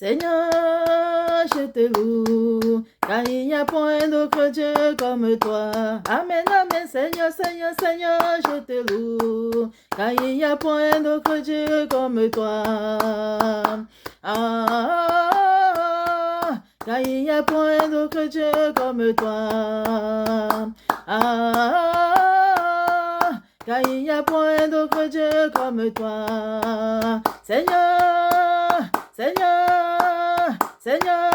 Seigneur, je te loue, car il n'y a point d'autre Dieu comme toi. Amen, amen, Seigneur, Seigneur, Seigneur, je te loue, car il n'y a point d'autre Dieu comme toi. Car il n'y a point d'autre Dieu comme toi. Car il n'y a point d'autre Dieu comme toi. Seigneur, Seigneur, Seigneur,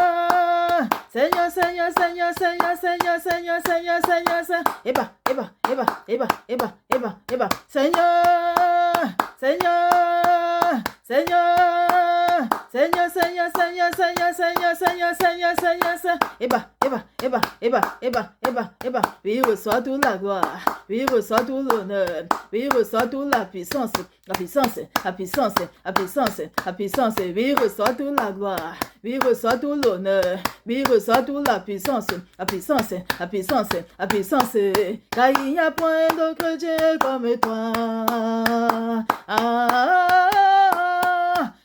Seigneur, Seigneur, Seigneur, Seigneur, Seigneur, Seigneur, Seigneur, Seigneur, Seigneur, Eba, Eba, Eba, Eba, Eba, Eba, Eba, Seigneur, Seigneur, Seigneur, Seigneur, Seigneur, Seigneur, Seigneur, Seigneur, Seigneur, Seigneur, Seigneur, Seigneur, Eba, Eba, Eba, Eba, Eba, Eba, Eba, oui, reçois toute la gloire, oui, reçois tout l'honneur, oui, reçois toute la puissance, la puissance, la puissance, la puissance, la puissance, oui, reçois toute la gloire, oui, reçois tout l'honneur, oui, reçois toute la puissance, la puissance, la puissance, la puissance, car il n'y a point d'autre Dieu comme toi.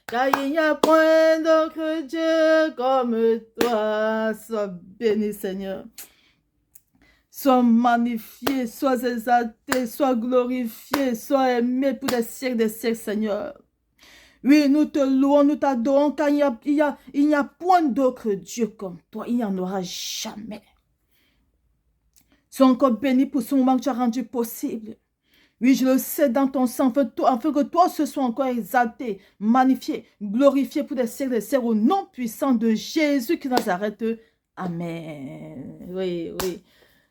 Car il n'y a point d'autre Dieu comme toi. Sois béni, Seigneur. Sois magnifié, sois exalté, sois glorifié, sois aimé pour des siècles, Seigneur. Oui, nous te louons, nous t'adorons, car il n'y a point d'autre Dieu comme toi. Il n'y en aura jamais. Sois encore béni pour ce moment que tu as rendu possible. Oui, je le sais dans ton sang, afin que toi ce soit encore exalté, magnifié, glorifié pour des siècles, au nom puissant de Jésus qui Nazareth. Amen. Oui, oui.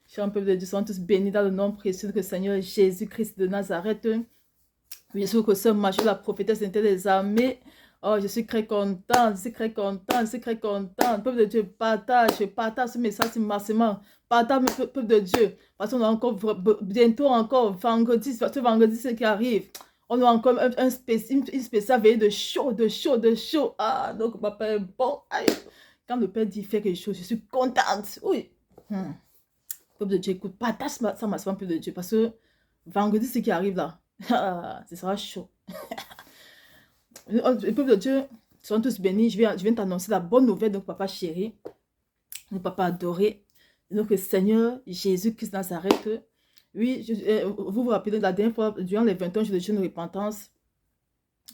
Chers peuple de Dieu, sont tous bénis dans le nom précieux que Seigneur Jésus-Christ de Nazareth. Oui, je suis que ce matin, la prophétesse des armées. Oh, je suis très contente, je suis très contente, je suis très contente. Peuple de Dieu, partage ce message massivement. Partage, peuple de Dieu. Parce qu'on a encore, bientôt encore, vendredi, ce vendredi, c'est qui arrive. On a encore une spéciale veillée de chaud, de chaud, de chaud. Ah, donc, papa est bon. Aïe. Quand le Père dit faire quelque chose, je suis contente. Oui. Peuple de Dieu, écoute, partage ça massivement, peuple de Dieu. Parce que vendredi, c'est qui arrive là. Ce sera chaud. Le peuple de Dieu sont tous bénis. Je viens t'annoncer la bonne nouvelle, donc papa chéri, donc papa adoré, donc le Seigneur Jésus-Christ Nazareth. Oui, vous vous rappelez la dernière fois, durant les 20 ans de jeûne de repentance,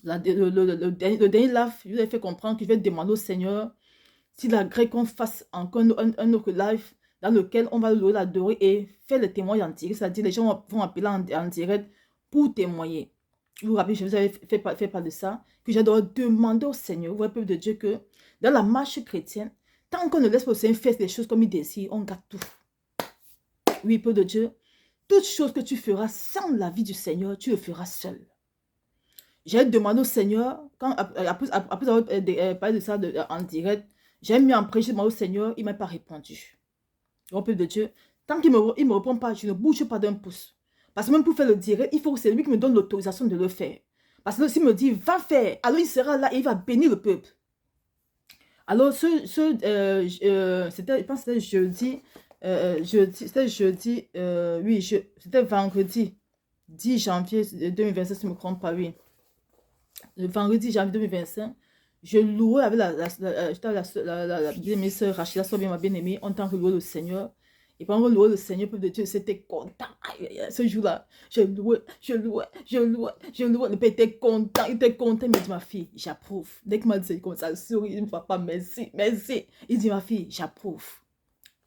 le dernier live, je vous ai fait comprendre que je vais demander au Seigneur s'il a gré qu'on fasse encore un autre live dans lequel on va louer, l'adorer et faire le témoignage en direct, c'est-à-dire les gens vont appeler en direct pour témoigner. Vous vous rappelez, je vous avais fait part de ça, que je dois demander au Seigneur, vous voyez, peuple de Dieu, que dans la marche chrétienne, tant qu'on ne laisse pas le Seigneur faire les choses comme il désire, on gâte tout. Oui, peuple de Dieu, toute chose que tu feras sans la vie du Seigneur, tu le feras seul. J'ai demandé au Seigneur, après avoir parlé de ça en direct, j'ai mis en prière, j'ai demandé au Seigneur, il ne m'a pas répondu. Au peuple de Dieu, tant qu'il ne me répond pas, je ne bouge pas d'un pouce. Parce que même pour faire le direct, il faut que c'est lui qui me donne l'autorisation de le faire. Parce que s'il me dit, va faire, alors il sera là et il va bénir le peuple. Alors, c'était, je pense que c'était jeudi, c'était vendredi 10 janvier 2025, si je ne me trompe pas, oui. Le vendredi janvier 2025, je louais avec la bien-aimée sœur Rachida, ma bien-aimée, en tant que louer le Seigneur. Et pendant que louer le Seigneur, peuple de Dieu, c'était content. Ce jour-là, je louais. Le père était content, il était content. Il me dit, ma fille, j'approuve. Dès qu'il m'a dit comme ça, il sourit, il me dit, papa, merci, merci. Il dit, ma fille, j'approuve.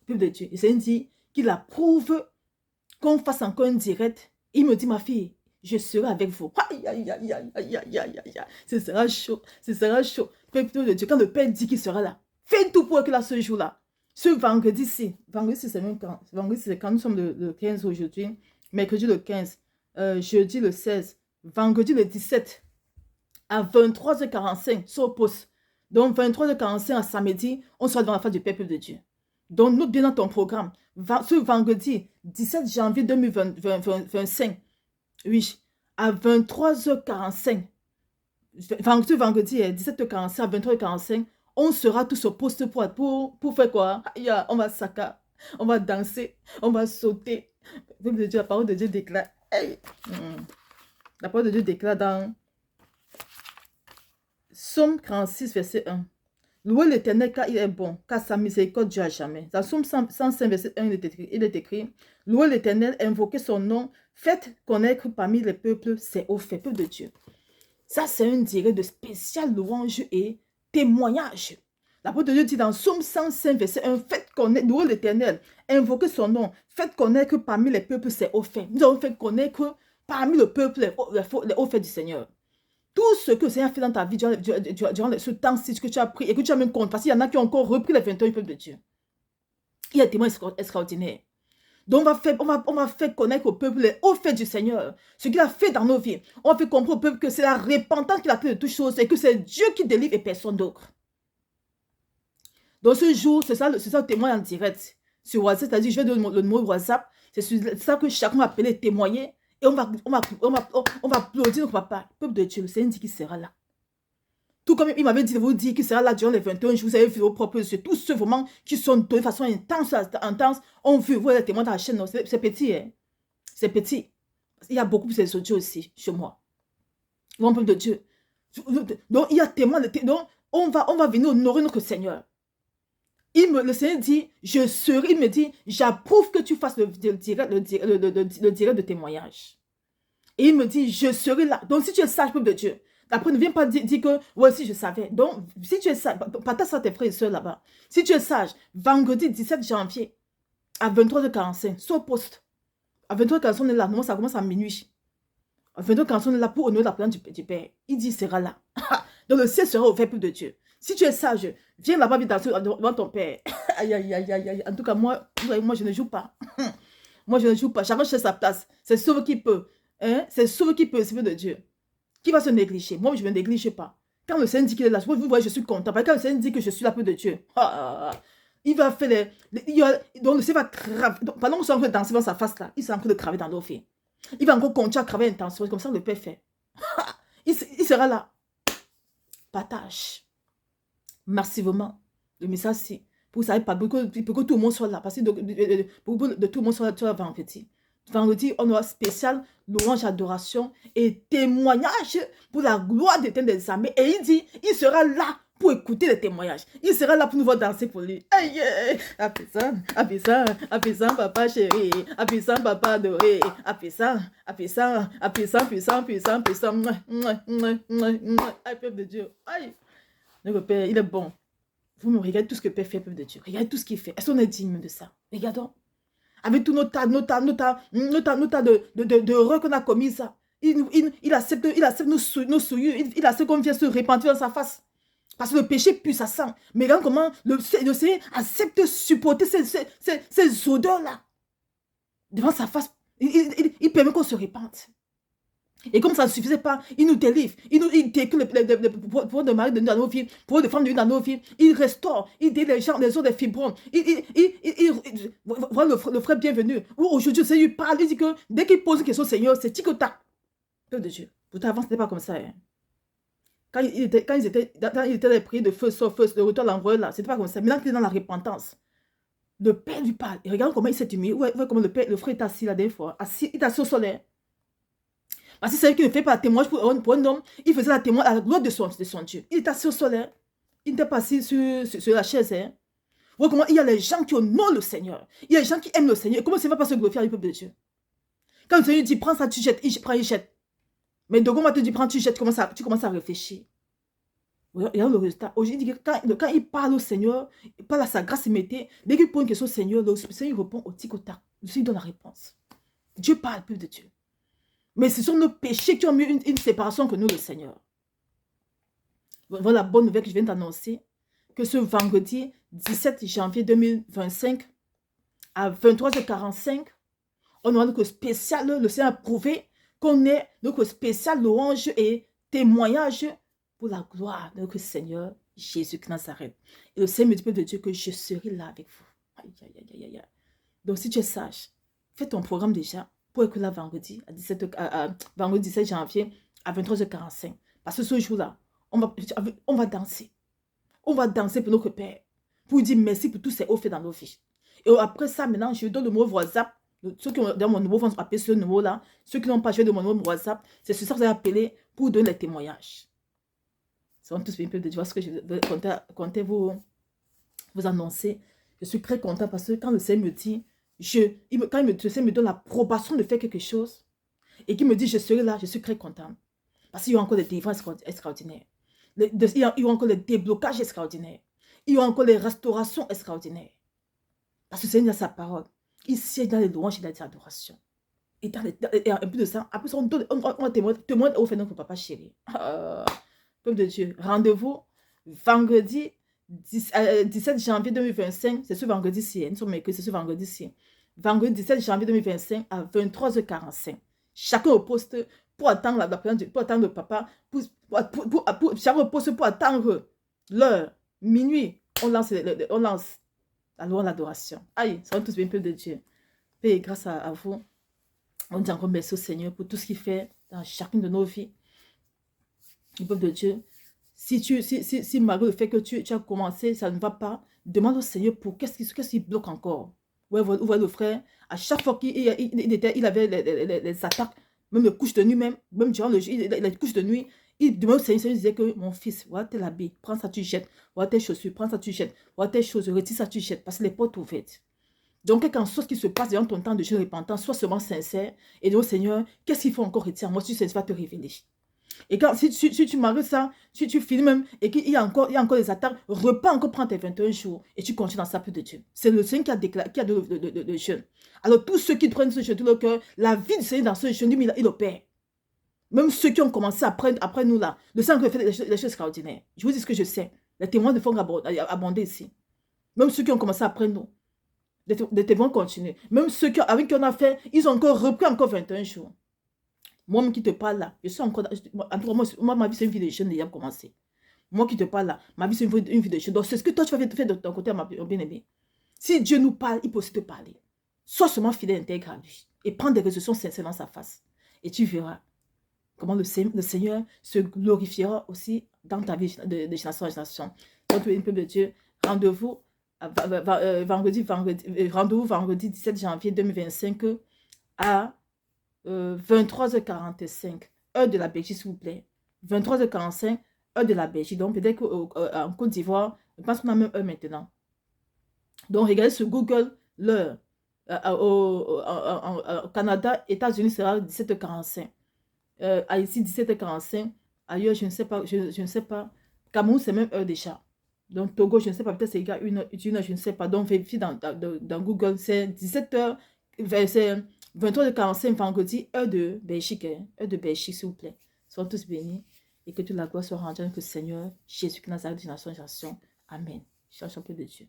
Peuple de Dieu, il s'est dit qu'il approuve qu'on fasse encore un direct. Il me dit, ma fille, je serai avec vous. Aïe, aïe, aïe, aïe, aïe, aïe, aïe, aïe. Ce sera chaud, ce sera chaud. Peuple de Dieu, quand le Père dit qu'il sera là, fais tout pour que là, ce jour-là, ce vendredi-ci, c'est même quand, vendredi c'est quand nous sommes le 15 aujourd'hui, mercredi le 15, jeudi le 16, vendredi le 17, à 23h45, sur le poste. Donc 23h45 à samedi, on sera devant la face du peuple de Dieu. Donc note bien dans ton programme, ce vendredi 17 janvier 2025, oui, à 23h45, vendredi 17h45 à 23h45, on sera tous au poste pour faire quoi? On va saccard, on va danser, on va sauter. La parole de Dieu déclare. Hey. La parole de Dieu déclare dans Psaume 46, verset 1. Louez l'Éternel car il est bon, car sa miséricorde dure à jamais. Dans Somme 105, verset 1, il est écrit, louez l'Éternel, invoquez son nom, faites connaître parmi les peuples ses hauts faits, peuple de Dieu. Ça, c'est un direct de spécial louange et témoignage. L'apôtre de Dieu dit dans Somme 105, verset 1, faites connaître, louez l'Éternel, invoquez son nom, faites connaître parmi les peuples ses hauts faits. Nous avons fait connaître parmi le peuple les hauts faits du Seigneur. Tout ce que le Seigneur a fait dans ta vie durant ce temps-ci que tu as pris et que tu as même compte, parce qu'il y en a qui ont encore repris les 21 peuples de Dieu. Il y a des témoins extraordinaires. Donc on va faire connaître au peuple les hauts faits du Seigneur, ce qu'il a fait dans nos vies. On va faire comprendre au peuple que c'est la repentance qui a fait de toutes choses et que c'est Dieu qui délivre et personne d'autre. Donc ce jour, c'est ça le témoin en direct. Sur WhatsApp, c'est-à-dire je vais donner le numéro WhatsApp, c'est ça que chacun va appeler témoigner. Et on va applaudir notre papa, le peuple de Dieu. Le Seigneur dit qu'il sera là. Tout comme il m'avait dit de vous dire qu'il sera là durant les 21 jours. Vous avez vu vos propres yeux. Tous ceux vraiment qui sont de façon intense, ont vu. Vous voyez les témoins dans la chaîne. C'est petit. Hein? C'est petit. Il y a beaucoup plus d'audios aussi chez moi. Mon peuple de Dieu. Donc il y a témoins. Donc on va venir honorer notre Seigneur. Le Seigneur dit, il me dit, j'approuve que tu fasses le direct de témoignage. Et il me dit, je serai là. Donc, si tu es sage, peuple de Dieu, après, ne viens pas dire que, ouais, si je savais. Donc, si tu es sage, partage ça à tes frères et soeurs là-bas. Si tu es sage, vendredi 17 janvier, à 23h45, sur poste. À 23h45, on est là. Non, ça commence à minuit. À 23h45, on est là pour honorer la présence du Père. Il dit, il sera là. Donc, le ciel sera ouvert, peuple de Dieu. Si tu es sage, viens là-bas devant ton Père. Aïe, aïe, aïe, aïe, aïe. En tout cas, moi, je ne joue pas. Moi, je ne joue pas. Chacun cherche sa place. C'est sauve qui peut. Hein? C'est sauve qui peut, c'est de Dieu. Qui va se négliger? Moi, je ne me néglige pas. Quand le Seigneur dit qu'il est là, vous voyez, je suis content. Parce que quand le Seigneur dit que je suis la peu de Dieu, il va faire donc le Seigneur va craver. Pendant qu'on soit en train de danser dans sa face là, il s'est en train de craver dans nos filles. Il va encore continuer à craver intensément. Comme ça, le Père fait. Il sera là. Partage massivement le message si pour ça pour que tout le monde soit là parce que pour que tout le monde soit là vendredi on aura spécial louange, adoration et témoignage pour la gloire d'Éternel des armées et il dit il sera là pour écouter les témoignages. Il sera là pour nous voir danser pour lui. Aïe, apaisant, papa chéri, apaisant, papa adoré, apaisant, puissant. Aïe, peuple de Dieu. Aïe. Notre Père, il est bon. Vous me regardez tout ce que Père fait, peuple de Dieu. Regardez tout ce qu'il fait. Est-ce qu'on est digne de ça? Regardons. Avec tous nos tas de erreurs qu'on a commis ça. Il accepte nos souillures. Il accepte qu'on vienne se repentir dans sa face. Parce que le péché pue, ça sent. Mais regarde comment le Seigneur accepte de supporter ces odeurs-là. Devant sa face. Il permet qu'on se repente. Et comme ça ne suffisait pas, il nous délivre. Il décrit pour de mari dans nos vies, pour de femmes dans nos vies. Il restaure. Il dit les gens, les autres, des fibromes. Voilà le frère bienvenu. Aujourd'hui, le Seigneur parle. Il dit que dès qu'il pose une question au Seigneur, c'est tic-tac. Peuple de Dieu. Pourtant, avant, ce n'était pas comme ça. Hein. Quand ils étaient dans les prières de feu, sauf feu, de retour à l'envoi, là, c'était pas comme ça. Maintenant qu'il est dans la repentance, le Père lui parle. Et regarde comment il s'est humilié. Ouais, comment le frère est assis là des fois. Assis, il est assis au soleil. Parce que c'est lui qui ne fait pas témoignage pour un homme. Il faisait la témoignage à la gloire de son Dieu. Il est assis au soleil. Il n'était pas assis sur la chaise. Hein. Vous voyez comment il y a les gens qui honorent le Seigneur. Il y a les gens qui aiment le Seigneur. Et comment ça ne va pas se glorifier avec le peuple de Dieu? Quand le Seigneur dit, prends ça, tu jettes. Il prend, il jette. Mais de comment tu dis, prends, tu jettes, tu commences à réfléchir. Regarde le résultat. Aujourd'hui, quand il parle au Seigneur, il parle à sa grâce immédiate. Dès qu'il pose une question au Seigneur, le Seigneur répond au tic-au-tac. Le Seigneur donne la réponse. Dieu parle, peuple de Dieu. Mais ce sont nos péchés qui ont mis une séparation entre nous, le Seigneur. Voilà la bonne nouvelle que je viens d'annoncer. Que ce vendredi 17 janvier 2025, à 23h45, on aura notre spécial, le Seigneur a prouvé qu'on est notre spécial louange et témoignage pour la gloire de notre Seigneur Jésus-Christ Nazareth. Et le Seigneur me dit, peuple de Dieu, que je serai là avec vous. Aïe, aïe, aïe, aïe, aïe. Donc si tu es sage, fais ton programme déjà. Pour écouter là vendredi, vendredi 17 janvier à 23h45. Parce que ce jour-là, on va danser. On va danser pour notre Père. Pour lui dire merci pour tous ces hauts faits dans nos vies. Et après ça, maintenant, je donne le numéro WhatsApp. Ceux qui ont dans mon numéro vont appeler ce numéro-là. Ceux qui n'ont pas joué de mon numéro WhatsApp, c'est sur ça que vous allez appeler pour donner les témoignages. Soyons tous bénis, peuple de Dieu. Voilà ce que je vais compter vous annoncer. Je suis très content parce que quand le Seigneur me dit, quand le Seigneur me donne l'approbation de faire quelque chose et qu'il me dit je serai là, je suis très content. Parce qu'il y a encore des délivrances extraordinaires. Il y a encore des déblocages extraordinaires. Il y a encore des restaurations extraordinaires. Parce que le Seigneur a sa parole. Il siège dans les louanges et dans les adorations. Et un peu de ça, après ça, on témoigne au fait de notre papa chéri. Peuple de Dieu, rendez-vous vendredi 17 janvier 2025. C'est ce vendredi-ci. Nous sommes mercredi, c'est ce vendredi-ci. Vendredi 17 janvier 2025 à 23h45. Chacun au poste pour attendre la présence, pour attendre le papa. Chacun au poste pour attendre l'heure, minuit. On lance la loi l'adoration. Aïe, ça va tous bien, peuple de Dieu. Paix et grâce à vous. On dit encore merci au Seigneur pour tout ce qu'il fait dans chacune de nos vies. Le peuple de Dieu, si malgré le fait que tu as commencé, ça ne va pas, demande au Seigneur pour qu'est-ce qui bloque encore. Vous voyez le frère, à chaque fois qu'il avait les attaques, même les couches de nuit, même durant le jour, les couches de nuit, il demande au Seigneur, il disait que mon fils, voilà tes habits, prends ça, tu jettes, voilà tes chaussures, prends ça, tu jettes, voilà tes choses, retire ça, tu jettes, parce que les portes ouvertes. Donc, quelque chose qui se passe dans ton temps de jeûne repentant, sois seulement sincère et dis au Seigneur, qu'est-ce qu'il faut encore retirer? Moi, si tu sais, va te révéler. Et quand, si tu m'arrêtes ça, tu finis même et qu'il y a encore des attaques, repars encore, prends tes 21 jours et tu continues dans sa peuple de Dieu. C'est le Seigneur qui a déclaré, qui a donné le jeûne. Alors, tous ceux qui prennent ce jeûne, tout le cœur, la vie du Seigneur dans ce jeûne, il opère. Même ceux qui ont commencé après nous là, le Seigneur fait des choses extraordinaires. Je vous dis ce que je sais. Les témoins de font abonder ici. Même ceux qui ont commencé après nous. Les témoins continuent. Même ceux avec qui on a fait, ils ont encore repris encore 21 jours. Moi-même qui te parle là, je suis encore... En tout cas, moi, ma vie, c'est une vie de jeûne déjà commencé. Moi qui te parle là, ma vie, c'est une vie de jeûne. Donc, c'est ce que toi, tu vas faire de ton côté, mon bien-aimé. Si Dieu nous parle, il peut aussi te parler. Sois seulement fidèle, intègre à lui. Et prends des résolutions sincères dans sa face. Et tu verras comment le Seigneur se glorifiera aussi dans ta vie de génération en génération. Donc, un peuple de Dieu, rendez-vous vendredi 17 janvier 2025 à 23h45, heure de la Belgique, s'il vous plaît. 23h45, heure de la Belgique. Donc, peut-être qu'en Côte d'Ivoire, je pense qu'on a même heure maintenant. Donc, regardez sur Google l'heure. Au Canada, États-Unis sera 17h45. Ici, 17h45. Ailleurs, je ne sais pas. Je ne sais pas. Cameroun, c'est même heure déjà. Donc, Togo, je ne sais pas, peut-être c'est égal une heure, je ne sais pas. Donc, vérifie dans Google, c'est 17h, c'est 23h45 vendredi, heure de Belgique, heure de Belgique, s'il vous plaît. Soyez tous bénis et que toute la gloire soit rendue que le Seigneur Jésus-Christ Nazareth de nation en génération. Amen. Cherche un peu de Dieu.